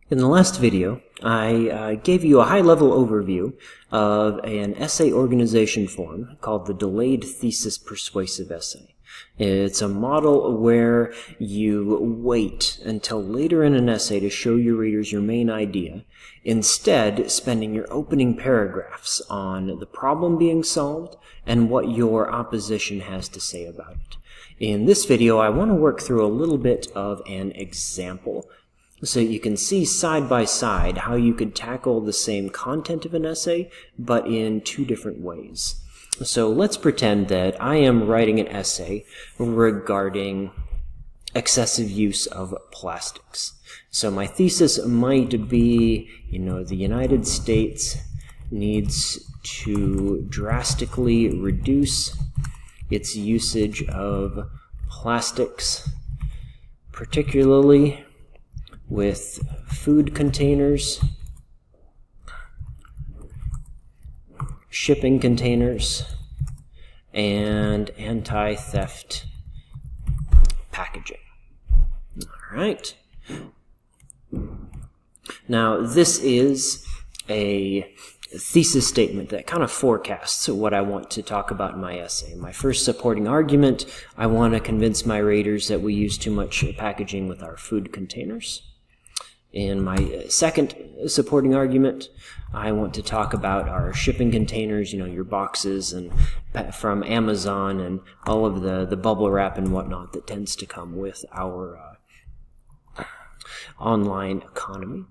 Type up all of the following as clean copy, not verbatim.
In the last video, I gave you a high-level overview of an essay organization form called the Delayed Thesis Persuasive Essay. It's a model where you wait until later in an essay to show your readers your main idea, instead spending your opening paragraphs on the problem being solved and what your opposition has to say about it. In this video, I want to work through a little bit of an example so you can see side by side how you could tackle the same content of an essay, but in two different ways. So let's pretend that I am writing an essay regarding excessive use of plastics. So my thesis might be, the United States needs to drastically reduce its usage of plastics, particularly with food containers, shipping containers, and anti-theft packaging. All right. Now, this is a thesis statement that kind of forecasts what I want to talk about in my essay. My first supporting argument, I want to convince my readers that we use too much packaging with our food containers. In my second supporting argument, I want to talk about our shipping containers, your boxes and from Amazon and all of the bubble wrap and whatnot that tends to come with our online economy.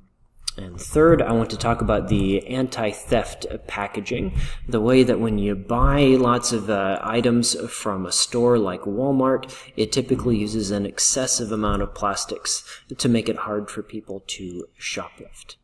And third, I want to talk about the anti-theft packaging, the way that when you buy lots of items from a store like Walmart, it typically uses an excessive amount of plastics to make it hard for people to shoplift.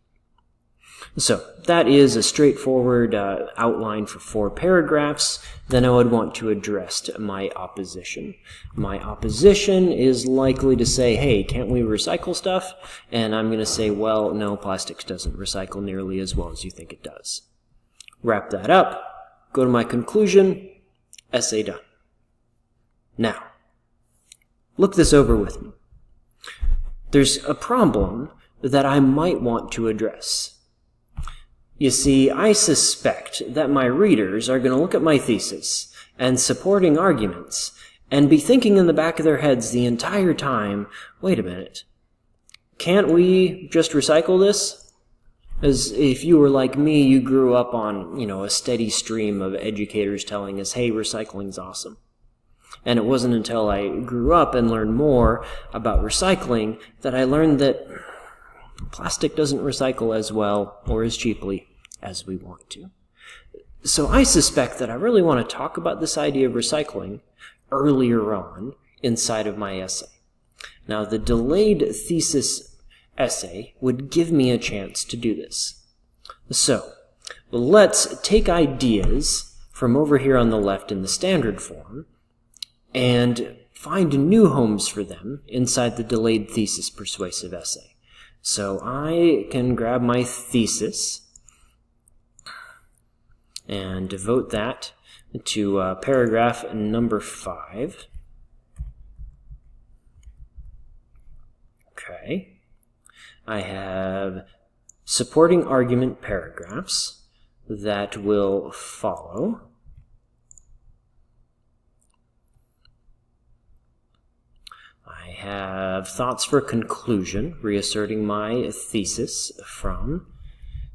So that is a straightforward outline for 4 paragraphs. Then I would want to address my opposition. My opposition is likely to say, hey, can't we recycle stuff? And I'm going to say, well, no, plastics doesn't recycle nearly as well as you think it does. Wrap that up, go to my conclusion, essay done. Now, look this over with me. There's a problem that I might want to address. You see, I suspect that my readers are going to look at my thesis and supporting arguments and be thinking in the back of their heads the entire time, wait a minute, can't we just recycle this? As if you were like me, you grew up on, a steady stream of educators telling us, hey, recycling's awesome. And it wasn't until I grew up and learned more about recycling that I learned that plastic doesn't recycle as well or as cheaply as we want to. So I suspect that I really want to talk about this idea of recycling earlier on inside of my essay. Now, the delayed thesis essay would give me a chance to do this. So let's take ideas from over here on the left in the standard form and find new homes for them inside the delayed thesis persuasive essay. So I can grab my thesis and devote that to paragraph number 5. Okay. I have supporting argument paragraphs that will follow. I have thoughts for conclusion, reasserting my thesis from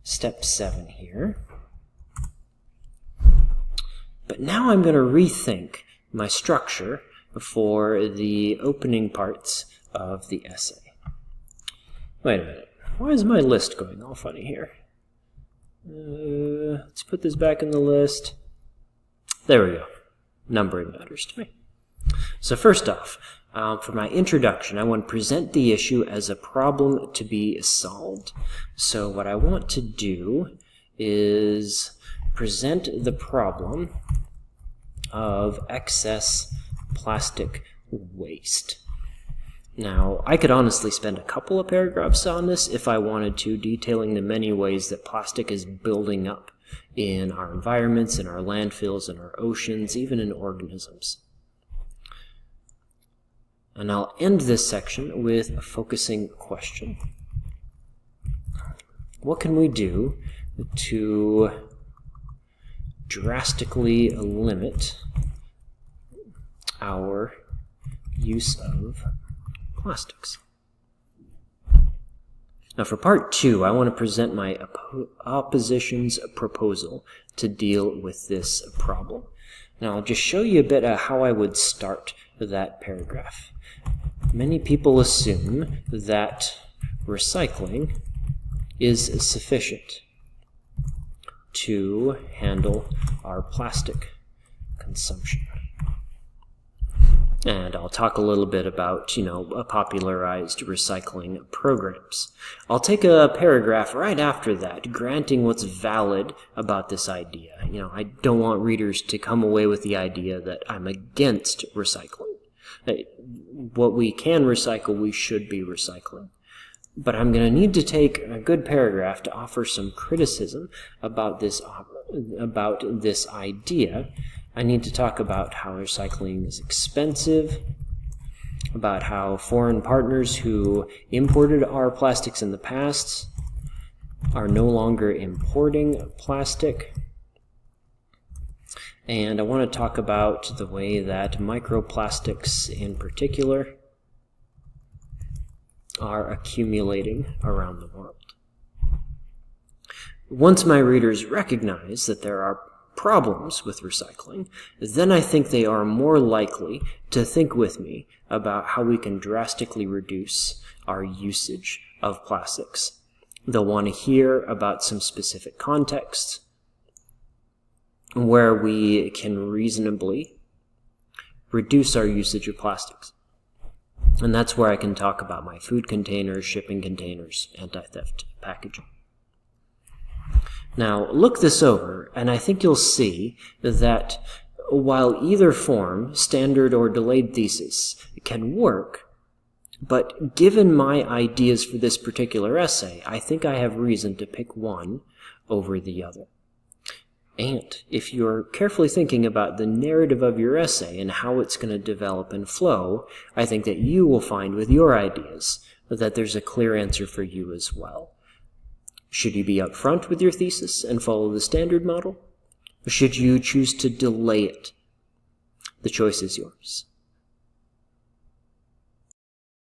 step 7 here. But now I'm going to rethink my structure for the opening parts of the essay. Wait a minute. Why is my list going all funny here? Let's put this back in the list. There we go. Numbering matters to me. So first off, for my introduction, I want to present the issue as a problem to be solved. So what I want to do is present the problem of excess plastic waste. Now, I could honestly spend a couple of paragraphs on this if I wanted to, detailing the many ways that plastic is building up in our environments, in our landfills, in our oceans, even in organisms. And I'll end this section with a focusing question. what can we do to drastically limit our use of plastics? Now for part 2, I want to present my opposition's proposal to deal with this problem. Now I'll just show you a bit of how I would start that paragraph. Many people assume that recycling is sufficient to handle our plastic consumption. And I'll talk a little bit about, popularized recycling programs. I'll take a paragraph right after that, granting what's valid about this idea. I don't want readers to come away with the idea that I'm against recycling. What we can recycle, we should be recycling. But I'm going to need to take a good paragraph to offer some criticism about this idea. I need to talk about how recycling is expensive, about how foreign partners who imported our plastics in the past are no longer importing plastic. And I want to talk about the way that microplastics in particular are accumulating around the world. Once my readers recognize that there are problems with recycling, then I think they are more likely to think with me about how we can drastically reduce our usage of plastics. They'll want to hear about some specific contexts where we can reasonably reduce our usage of plastics. And that's where I can talk about my food containers, shipping containers, anti-theft packaging. Now, look this over, and I think you'll see that while either form, standard or delayed thesis, can work, but given my ideas for this particular essay, I think I have reason to pick one over the other. And if you're carefully thinking about the narrative of your essay and how it's going to develop and flow, I think that you will find with your ideas that there's a clear answer for you as well. Should you be upfront with your thesis and follow the standard model? Or should you choose to delay it? The choice is yours.